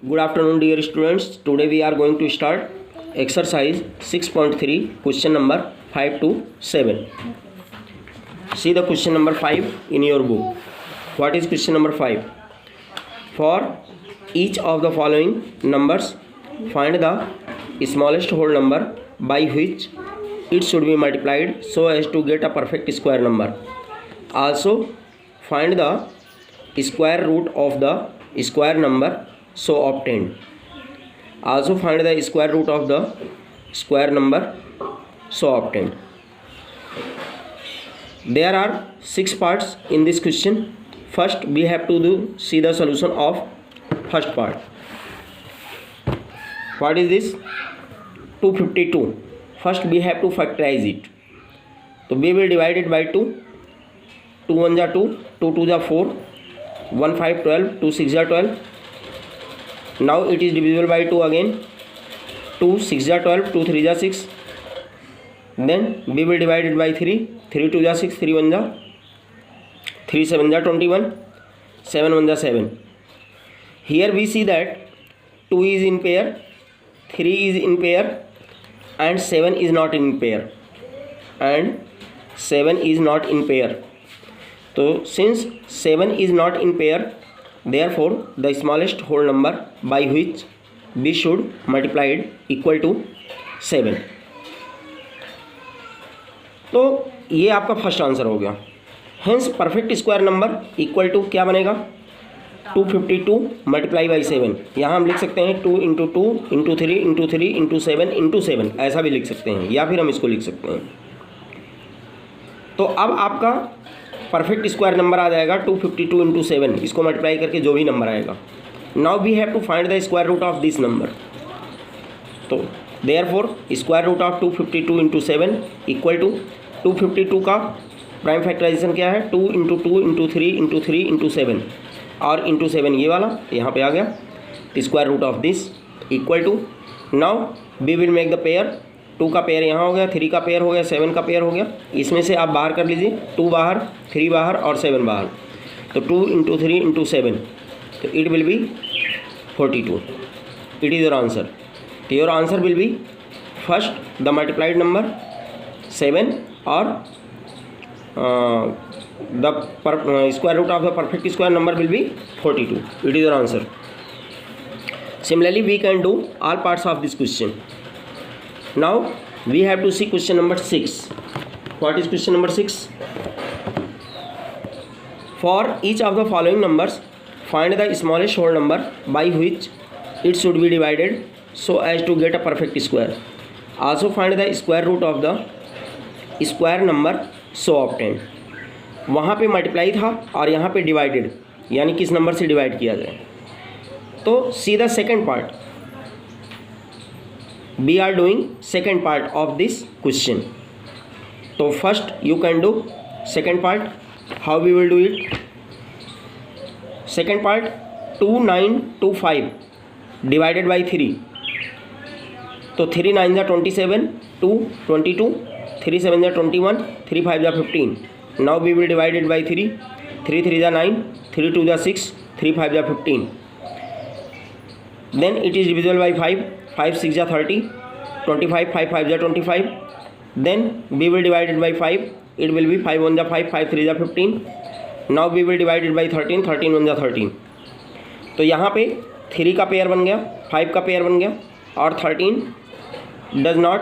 Good afternoon, dear students. Today we are going to start exercise 6.3, question number 5 to 7. See the question number 5 in your book. What is question number 5? For each of the following numbers, find the smallest whole number by which it should be multiplied so as to get a perfect square number. Also, find the square root of the square number so obtained. Also find the square root of the square number so obtained. There are 6 parts in this question. First we have to see the solution of first part. What is this? 252. First we have to factorize it. So we will divide it by 2. 2 1 जा 2, 2 2 जा 4, 1 5 12, 2 6 जा 12. Now it is divisible by 2 again. 2 6 जा 12, 2 3 जा 6. Then we will divide it by 3. 3 2 जा 6, 3 1 जा 3 7 जा 21, 7 1 जा 7. Here we see that 2 is in pair, 3 is in pair, and 7 is not in pair. And 7 is not in pair. So since 7 is not in pair, therefore the smallest whole number by which we should multiply it equal to 7. तो ये आपका first answer हो गया. Hence perfect square number equal to क्या बनेगा? 252 multiply by 7. यहाँ हम लिख सकते हैं 2 into 2 into 3 into 3 into 7 into 7, ऐसा भी लिख सकते हैं, या फिर हम इसको लिख सकते हैं. तो अब आपका परफेक्ट स्क्वायर नंबर आ जाएगा 252 इंटू 7. इसको मल्टीप्लाई करके जो भी नंबर आएगा. Now we have to find the square root of this number. तो therefore square root of 252 into 7 equal to 252 का प्राइम फैक्टराइजेशन क्या है? 2 इंटू 2 इंटू 3 इंटू 3 इंटू 7 और इंटू 7 ये वाला यहाँ पे आ गया. Square root of this equal to, now we will make the pair. 2 का पेयर यहाँ हो गया, 3 का पेयर हो गया, 7 का पेयर हो गया. इसमें से आप बाहर कर लीजिए, 2 बाहर, 3 बाहर और 7 बाहर. तो 2 इंटू 3 इंटू 7, तो it will be 42. It is your answer. तो your answer will be first the multiplied number 7 और the square root of the perfect square number will be 42. It is your answer. Similarly, we can do all parts of this question. Now we have to see question number 6. What is question number 6? For each of the following numbers, find the smallest whole number by which it should be divided so as to get a perfect square. Also find the square root of the square number so obtained. वहाँ पे multiply था और यहाँ पे divided, यानी किस number से divide किया जाए. तो see the second part. We are doing second part of this question. तो first you can do second part. How we will do it? Second part 2925 divided by 3. तो 3 9 जा 27, 2 22, 3 7 जा 21, 3 5 जा 15. Now we will divide it by 3. 3 3 जा 9, 3 2 जा 6, 3 5 जा 15. Then it is divisible by 5. 5 6 जा 30, 25, 5 5 जा 25. Then we will divide it by 5. It will be 5 1 जा 5, 5 3 जा 15. Now we will divide it by 13. 13 1 जा 13. तो यहाँ पे 3 का पेयर बन गया, 5 का पेयर बन गया और 13 does not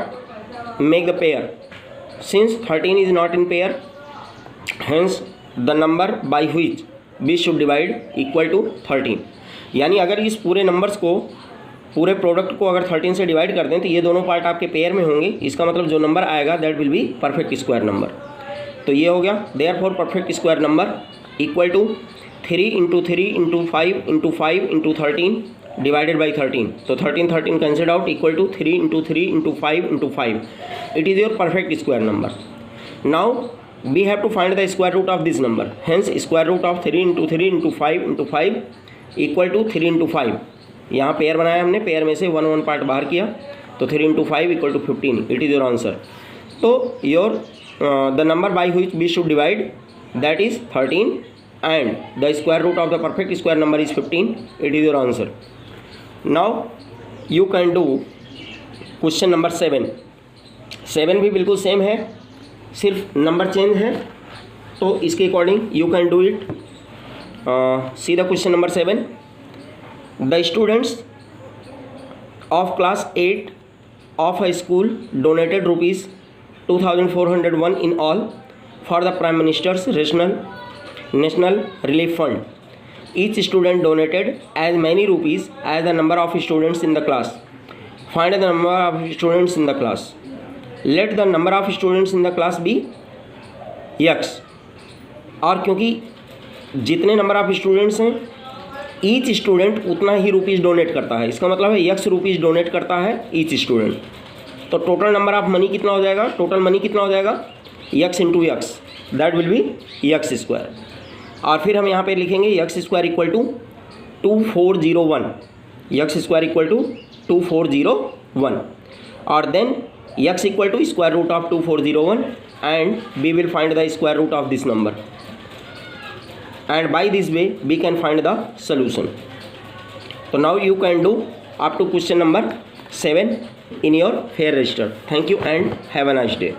make the pair. Since 13 is not in pair, hence the number by which we should divide equal to 13. यानी अगर इस पूरे नंबर्स को, पूरे प्रोडक्ट को अगर 13 से डिवाइड कर दें तो ये दोनों पार्ट आपके पेयर में होंगे. इसका मतलब जो नंबर आएगा that will be perfect square number. तो ये हो गया. Therefore perfect square number equal to 3 into 3 into 5 into 5 into 13 divided by 13. तो 13 13 cancel out equal to 3 into 3 into 5 into 5. It is your perfect square number. Now we have to find the square root of this number. Hence square root of 3 into 3 into 5 into 5 equal to 3 into 5. यहाँ pair बनाया हमने, pair में से 1 1 part बाहर किया, तो 3 into 5 equal to 15. It is your answer. तो your the number by which we should divide that is 13 and the square root of the perfect square number is 15. It is your answer. Now you can do question number 7. 7 भी बिल्कुल same है, सिर्फ number change है, तो इसके according you can do it. See the question number 7. The students of class 8 of a school donated rupees 2401 in all for the Prime Minister's National Relief Fund. Each student donated as many rupees as the number of students in the class. Find the number of students in the class. Let the number of students in the class be x. और क्योंकि जितने number of students हैं each student उतना ही rupees donate करता है, इसका मतलब है x रुपीज़ डोनेट करता है ईच स्टूडेंट. तो टोटल नंबर ऑफ मनी कितना हो जाएगा, टोटल मनी कितना हो जाएगा x into x, that will be x square. और फिर हम यहाँ पे लिखेंगे x square equal to 2401, x square equal to 2401 और then x equal to square root of 2401 and we will find the square root of this number. And by this way we can find the solution. So now you can do up to question number 7 in your fair register. Thank you and have a nice day.